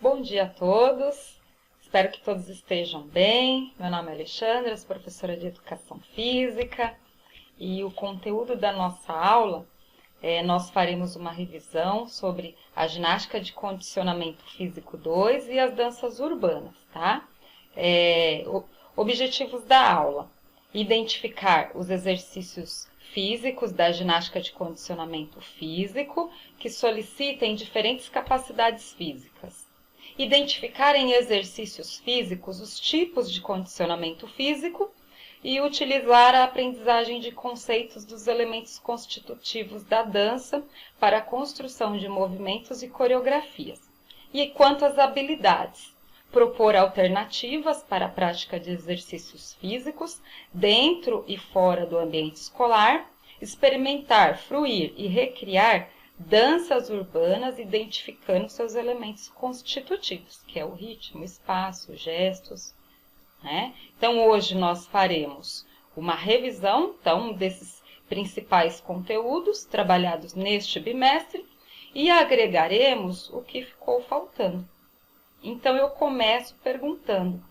Bom dia a todos, espero que todos estejam bem. Meu nome é Alexandra, sou professora de Educação Física e o conteúdo da nossa aula, nós faremos uma revisão sobre a ginástica de condicionamento físico 2 e as danças urbanas, tá? Objetivos da aula: identificar os exercícios físicos da ginástica de condicionamento físico que solicitem diferentes capacidades físicas. Identificar em exercícios físicos os tipos de condicionamento físico e utilizar a aprendizagem de conceitos dos elementos constitutivos da dança para a construção de movimentos e coreografias. E quanto às habilidades, propor alternativas para a prática de exercícios físicos dentro e fora do ambiente escolar, experimentar, fruir e recriar danças urbanas, identificando seus elementos constitutivos, que é o ritmo, espaço, gestos, né? Então, hoje nós faremos uma revisão desses principais conteúdos trabalhados neste bimestre e agregaremos o que ficou faltando. Então, eu começo perguntando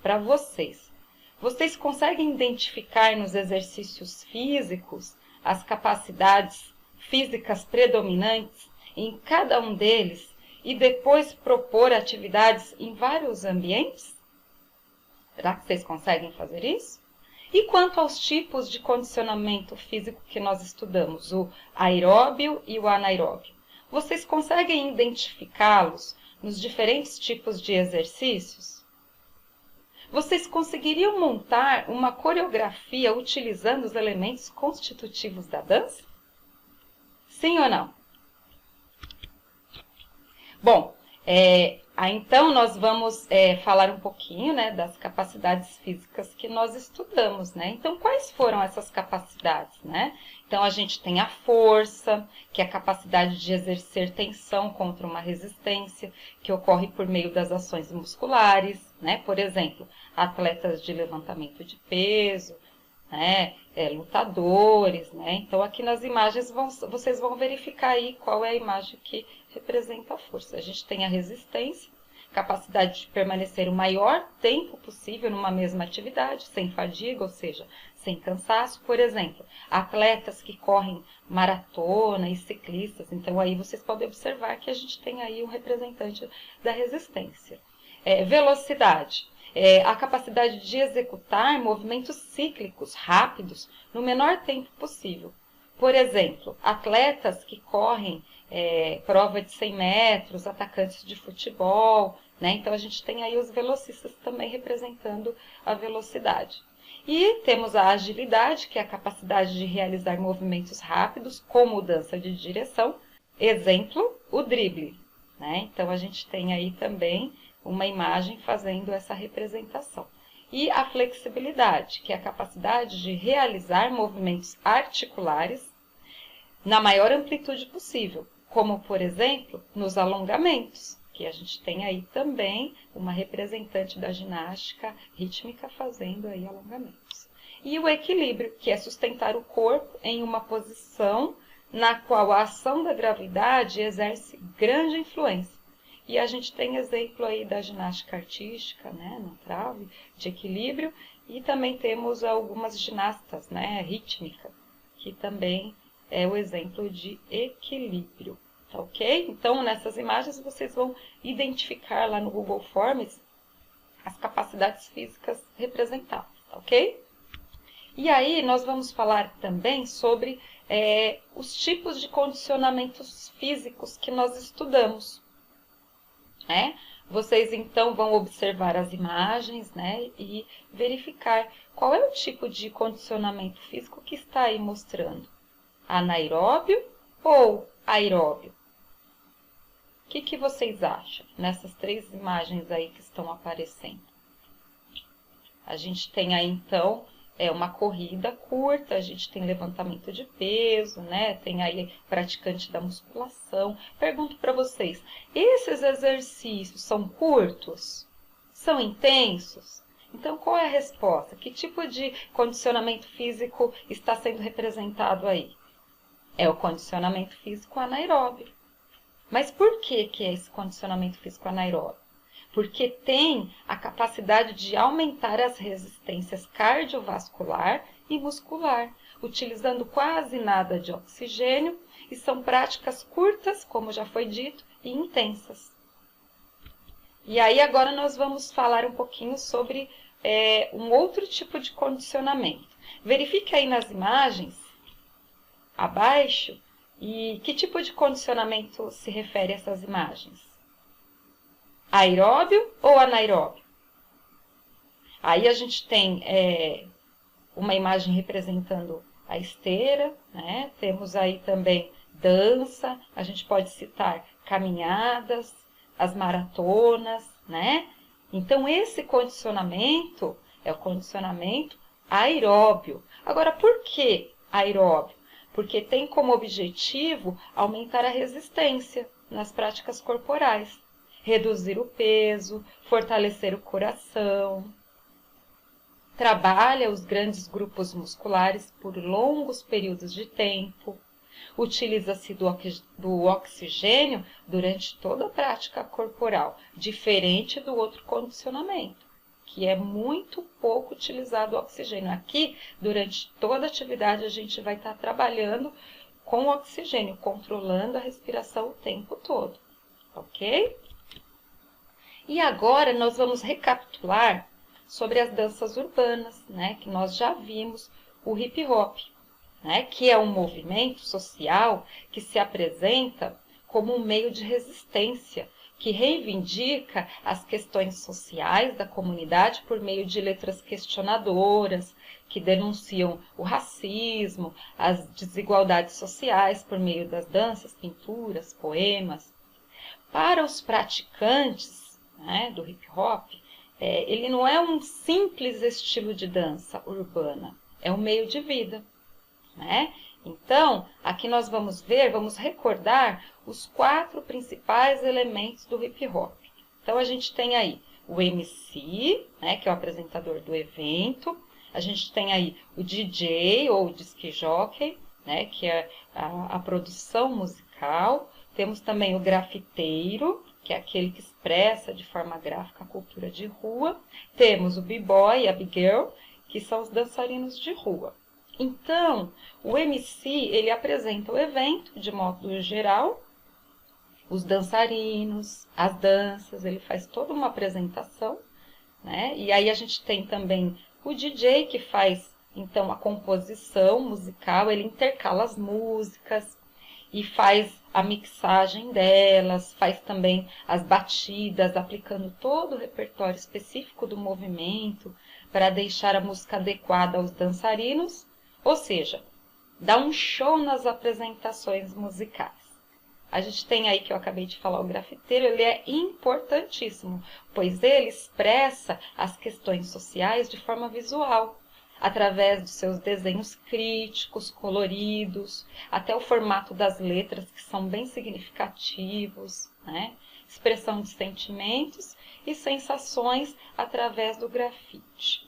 para vocês: vocês conseguem identificar nos exercícios físicos as capacidades físicas predominantes em cada um deles e depois propor atividades em vários ambientes? Será que vocês conseguem fazer isso? E quanto aos tipos de condicionamento físico que nós estudamos, o aeróbio e o anaeróbio, vocês conseguem identificá-los nos diferentes tipos de exercícios? Vocês conseguiriam montar uma coreografia utilizando os elementos constitutivos da dança? Sim ou não? Bom, então nós vamos falar um pouquinho, né, das capacidades físicas que nós estudamos, né? Então, quais foram essas capacidades, né? Então, a gente tem a força, que é a capacidade de exercer tensão contra uma resistência, que ocorre por meio das ações musculares, né? Por exemplo, atletas de levantamento de peso, né? Lutadores, né? Então, aqui nas imagens vocês vão verificar aí qual é a imagem que representa a força. A gente tem a resistência, capacidade de permanecer o maior tempo possível numa mesma atividade, sem fadiga, ou seja, sem cansaço. Por exemplo, atletas que correm maratona e ciclistas. Então, aí vocês podem observar que a gente tem aí um representante da resistência. Velocidade. A capacidade de executar movimentos cíclicos, rápidos, no menor tempo possível. Por exemplo, atletas que correm prova de 100 metros, atacantes de futebol, né? Então, a gente tem aí os velocistas também representando a velocidade. E temos a agilidade, que é a capacidade de realizar movimentos rápidos com mudança de direção. Exemplo, o drible, né? Então, a gente tem aí também uma imagem fazendo essa representação. E a flexibilidade, que é a capacidade de realizar movimentos articulares na maior amplitude possível, como, por exemplo, nos alongamentos, que a gente tem aí também uma representante da ginástica rítmica fazendo aí alongamentos. E o equilíbrio, que é sustentar o corpo em uma posição na qual a ação da gravidade exerce grande influência. E a gente tem exemplo aí da ginástica artística, né, na trave, de equilíbrio, e também temos algumas ginastas, né, rítmica, que também é o exemplo de equilíbrio, tá ok? Então, nessas imagens, vocês vão identificar lá no Google Forms as capacidades físicas representadas, tá ok? E aí, nós vamos falar também sobre os tipos de condicionamentos físicos que nós estudamos, né? Vocês, então, vão observar as imagens, né, e verificar qual é o tipo de condicionamento físico que está aí mostrando. Anaeróbio ou aeróbio? O que vocês acham nessas três imagens aí que estão aparecendo? A gente tem aí, então, uma corrida curta, a gente tem levantamento de peso, né? Tem aí praticante da musculação. Pergunto para vocês, esses exercícios são curtos? São intensos? Então, qual é a resposta? Que tipo de condicionamento físico está sendo representado aí? É o condicionamento físico anaeróbio. Mas por que é esse condicionamento físico anaeróbio? Porque tem a capacidade de aumentar as resistências cardiovascular e muscular, utilizando quase nada de oxigênio, e são práticas curtas, como já foi dito, e intensas. E aí agora nós vamos falar um pouquinho sobre um outro tipo de condicionamento. Verifique aí nas imagens, abaixo, e que tipo de condicionamento se refere a essas imagens? Aeróbio ou anaeróbio? Aí a gente tem uma imagem representando a esteira, né? Temos aí também dança, a gente pode citar caminhadas, as maratonas, né? Então, esse condicionamento é o condicionamento aeróbio. Agora, por que aeróbio? Porque tem como objetivo aumentar a resistência nas práticas corporais, reduzir o peso, fortalecer o coração. Trabalha os grandes grupos musculares por longos períodos de tempo. Utiliza-se do oxigênio durante toda a prática corporal, diferente do outro condicionamento, que é muito pouco utilizado o oxigênio. Aqui, durante toda a atividade, a gente vai estar trabalhando com o oxigênio, controlando a respiração o tempo todo, ok? E agora nós vamos recapitular sobre as danças urbanas, né, que nós já vimos, o hip hop, né, que é um movimento social que se apresenta como um meio de resistência, que reivindica as questões sociais da comunidade por meio de letras questionadoras, que denunciam o racismo, as desigualdades sociais por meio das danças, pinturas, poemas. Para os praticantes, né, do hip hop, ele não é um simples estilo de dança urbana, é um meio de vida, né? Então, aqui nós vamos recordar os 4 principais elementos do hip hop. Então, a gente tem aí o MC, né, que é o apresentador do evento, a gente tem aí o DJ ou disc jockey, né, que é a produção musical, temos também o grafiteiro, que é aquele que expressa de forma gráfica a cultura de rua. Temos o b-boy e a b-girl, que são os dançarinos de rua. Então, o MC, ele apresenta o evento de modo geral, os dançarinos, as danças, ele faz toda uma apresentação, né? E aí a gente tem também o DJ, que faz, então, a composição musical, ele intercala as músicas, e faz a mixagem delas, faz também as batidas, aplicando todo o repertório específico do movimento para deixar a música adequada aos dançarinos, ou seja, dá um show nas apresentações musicais. A gente tem aí, que eu acabei de falar, o grafiteiro, ele é importantíssimo, pois ele expressa as questões sociais de forma visual, através dos seus desenhos críticos, coloridos, até o formato das letras, que são bem significativos, né? Expressão de sentimentos e sensações através do grafite.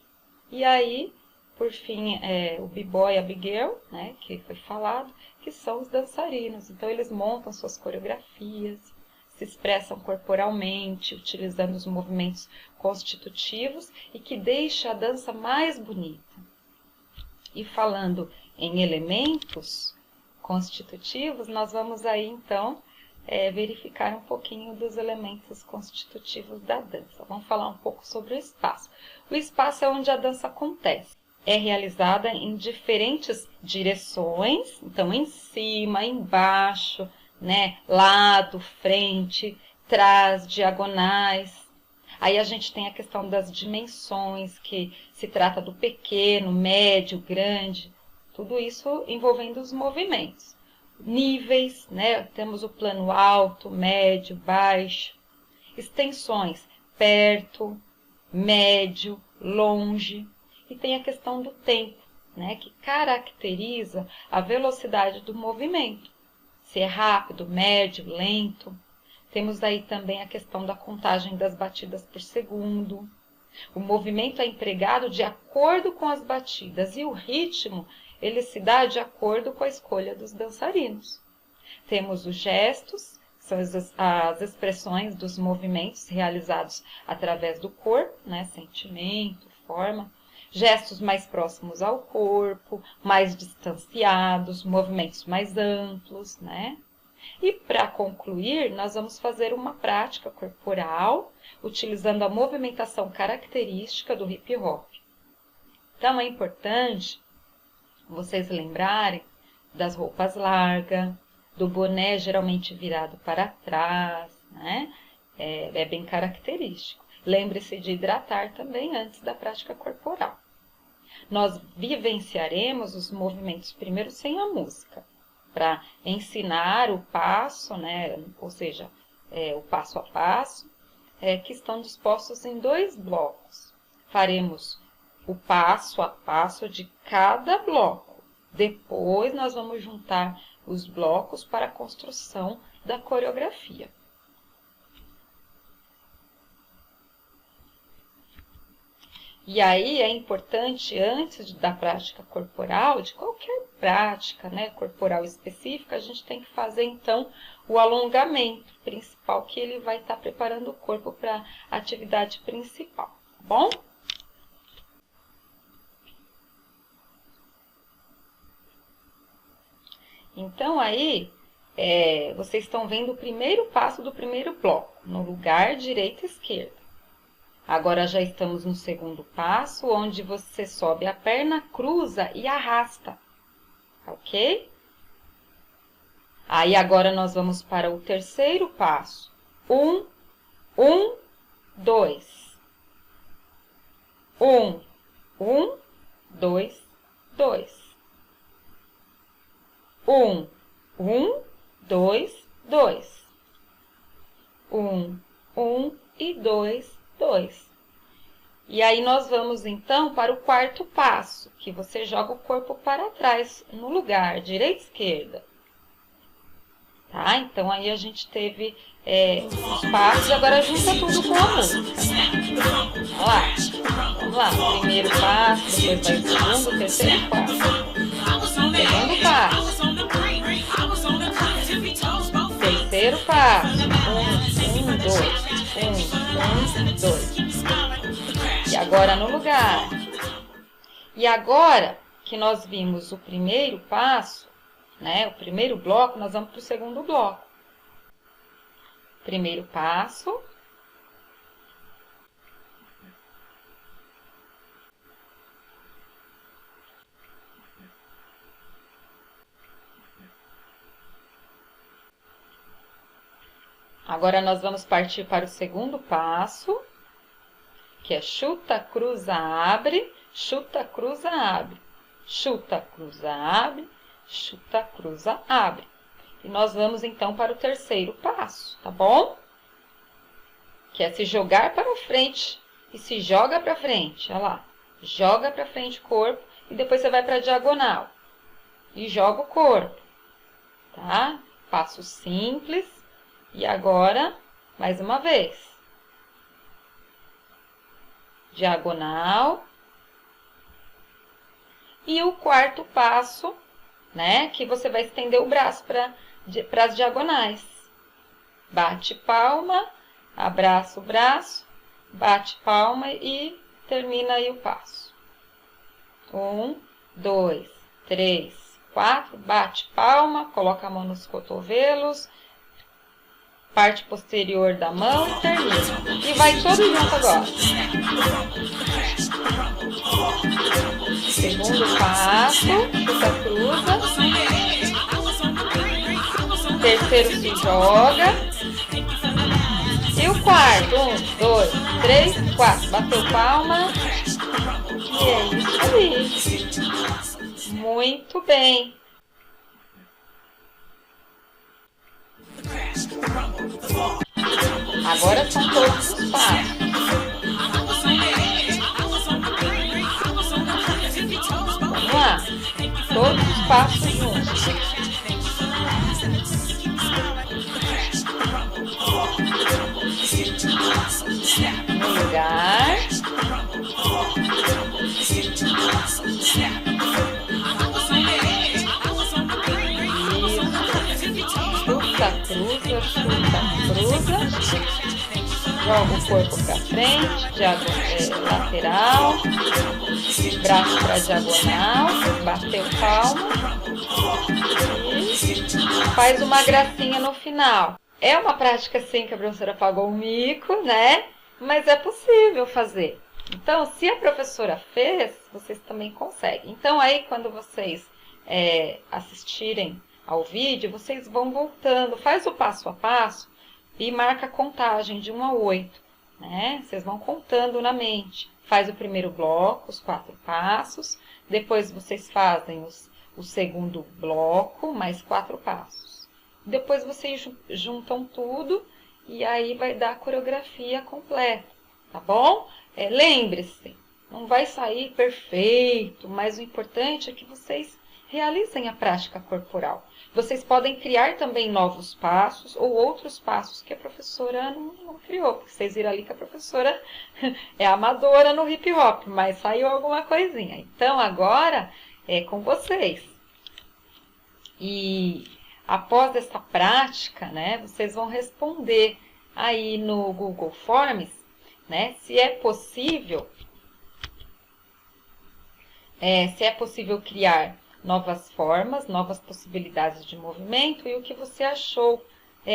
E aí, por fim, o b-boy e a b-girl, né, que foi falado, que são os dançarinos. Então, eles montam suas coreografias, se expressam corporalmente, utilizando os movimentos constitutivos e que deixa a dança mais bonita. E falando em elementos constitutivos, nós vamos aí então verificar um pouquinho dos elementos constitutivos da dança. Vamos falar um pouco sobre o espaço. O espaço é onde a dança acontece. É realizada em diferentes direções, então em cima, embaixo, né, lado, frente, trás, diagonais. Aí a gente tem a questão das dimensões, que se trata do pequeno, médio, grande, tudo isso envolvendo os movimentos. Níveis, né? Temos o plano alto, médio, baixo. Extensões, perto, médio, longe. E tem a questão do tempo, né? Que caracteriza a velocidade do movimento. Se é rápido, médio, lento. Temos aí também a questão da contagem das batidas por segundo. O movimento é empregado de acordo com as batidas e o ritmo, ele se dá de acordo com a escolha dos dançarinos. Temos os gestos, que são as expressões dos movimentos realizados através do corpo, né? Sentimento, forma. Gestos mais próximos ao corpo, mais distanciados, movimentos mais amplos, né? E para concluir, nós vamos fazer uma prática corporal, utilizando a movimentação característica do hip hop. Então, é importante vocês lembrarem das roupas largas, do boné geralmente virado para trás, né? É bem característico. Lembre-se de hidratar também antes da prática corporal. Nós vivenciaremos os movimentos primeiro sem a música, para ensinar o passo, né? Ou seja, o passo a passo, que estão dispostos em 2 blocos. Faremos o passo a passo de cada bloco. Depois, nós vamos juntar os blocos para a construção da coreografia. E aí é importante, antes da prática corporal, de qualquer prática, né, corporal específica, a gente tem que fazer, então, o alongamento principal, que ele vai estar preparando o corpo para a atividade principal, tá bom? Então, aí, vocês estão vendo o primeiro passo do primeiro bloco, no lugar direita e esquerda. Agora, já estamos no segundo passo, onde você sobe a perna, cruza e arrasta, ok? Aí, agora, nós vamos para o terceiro passo. 1, 2. 1, 2, 2. 1, 2, 2. 1 e 2, 2. E aí, nós vamos, então, para o quarto passo, que você joga o corpo para trás, no lugar, direita e esquerda. Tá? Então, aí a gente teve os passos, agora junta tudo com a música. Vamos lá. Primeiro passo, depois vai o segundo, terceiro passo. Segundo passo. Terceiro passo. 1, 2. E agora no lugar. E agora que nós vimos o primeiro passo, né, o primeiro bloco, nós vamos para o segundo bloco. Primeiro passo. Agora, nós vamos partir para o segundo passo, que é chuta, cruza, abre, chuta, cruza, abre, chuta, cruza, abre, chuta, cruza, abre. E nós vamos, então, para o terceiro passo, tá bom? Que é se jogar para frente e se joga para frente, olha lá. Joga para frente o corpo e depois você vai para a diagonal e joga o corpo, tá? Passo simples. E agora, mais uma vez. Diagonal. E o quarto passo, né, que você vai estender o braço para as diagonais. Bate palma, abraça o braço, bate palma e termina aí o passo. 1, 2, 3, 4, bate palma, coloca a mão nos cotovelos, parte posterior da mão e termina. E vai todo junto agora. Segundo passo, chuta, cruza. Terceiro se joga. E o quarto, 1, 2, 3, 4. Bateu palma. E é isso aí. Muito bem. Agora são todos os passos. Vamos lá. Todos os passos juntos. No lugar. joga o corpo para frente, lateral, braço para diagonal, bateu palma e faz uma gracinha no final. É uma prática assim que a professora pagou um mico, né? Mas é possível fazer. Então, se a professora fez, vocês também conseguem. Então, aí quando vocês assistirem ao vídeo, vocês vão voltando, faz o passo a passo e marca a contagem de 1 a 8, né? Vocês vão contando na mente. Faz o primeiro bloco, os 4 passos, depois vocês fazem o segundo bloco, mais 4 passos. Depois vocês juntam tudo e aí vai dar a coreografia completa, tá bom? Lembre-se, não vai sair perfeito, mas o importante é que vocês realizem a prática corporal. Vocês podem criar também novos passos ou outros passos que a professora não criou. Porque vocês viram ali que a professora é amadora no hip hop, mas saiu alguma coisinha. Então, agora é com vocês. E após essa prática, né, vocês vão responder aí no Google Forms, né, se é possível criar novas formas, novas possibilidades de movimento e o que você achou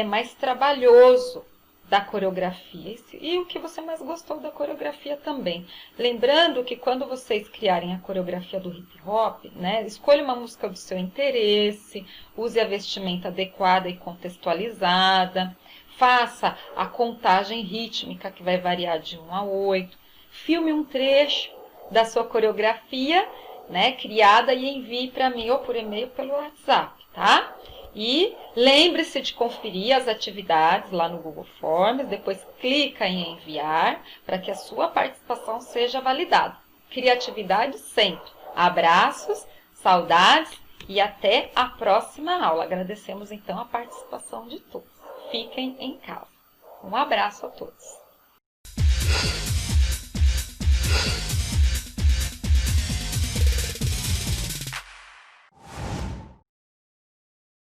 mais trabalhoso da coreografia e o que você mais gostou da coreografia também. Lembrando que quando vocês criarem a coreografia do hip hop, né, escolha uma música do seu interesse, use a vestimenta adequada e contextualizada, faça a contagem rítmica que vai variar de 1 a 8, filme um trecho da sua coreografia, né, criada e envie para mim ou por e-mail ou pelo WhatsApp, tá? E lembre-se de conferir as atividades lá no Google Forms, depois clica em enviar para que a sua participação seja validada. Criatividade sempre. Abraços, saudades e até a próxima aula. Agradecemos então a participação de todos. Fiquem em casa. Um abraço a todos.